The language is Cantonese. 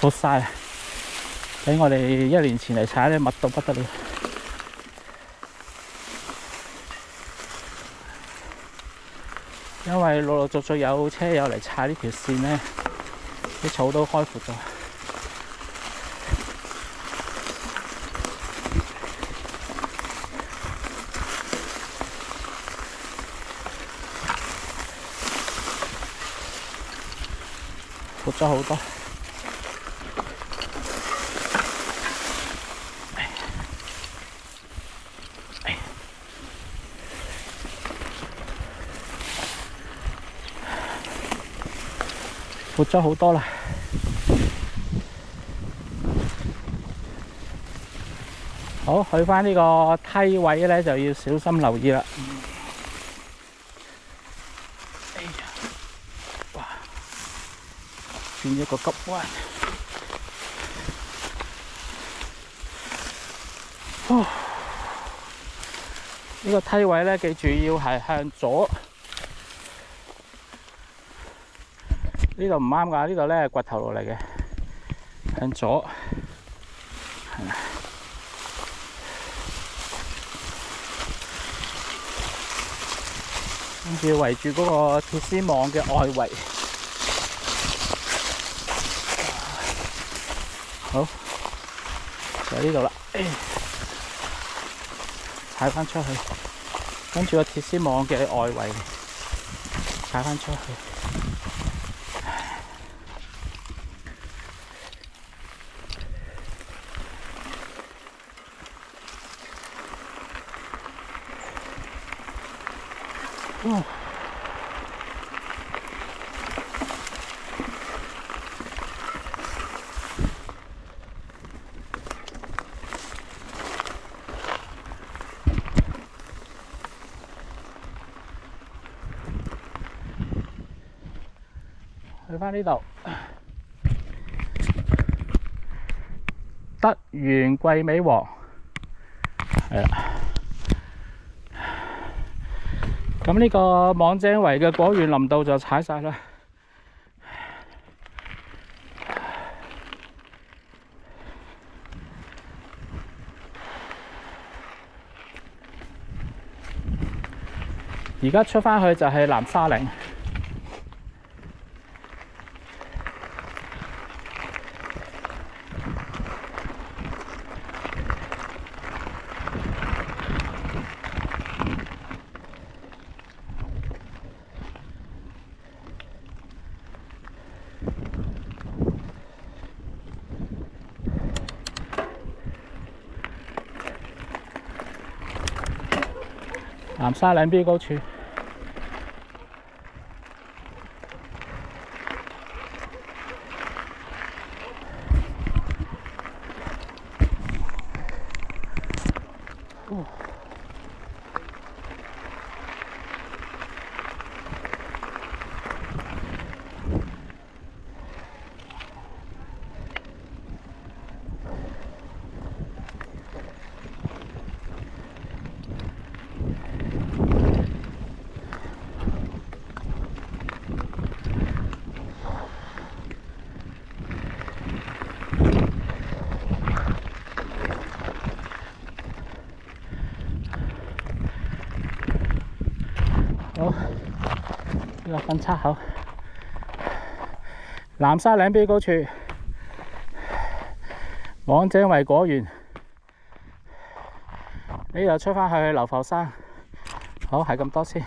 闊晒，比我哋1年前嚟踩咧密到不得了。因為陸陸續續有車友嚟踩呢條線咧，啲草都開闊咗。闊咗好多，闊咗好多啦。好，去返呢個梯位咧，就要小心留意啦。轉一個急彎，呢個梯位咧，記住要係向左。呢度唔啱㗎，呢度咧係掘頭路嚟嘅，向左。跟住圍住嗰個鐵絲網嘅外圍。好，就喺呢度啦，踩返出去，跟住個鐵絲網嘅外圍踩返出去。去返呢度，德源桂尾王，係啦。咁呢個網井圍嘅果園林道就踩晒啦。而家出返去就係南沙嶺。南沙嶺標高處，好，呢個分叉口，南沙嶺標高處，網井圍果園，呢度出返去流浮山。好，係咁多先。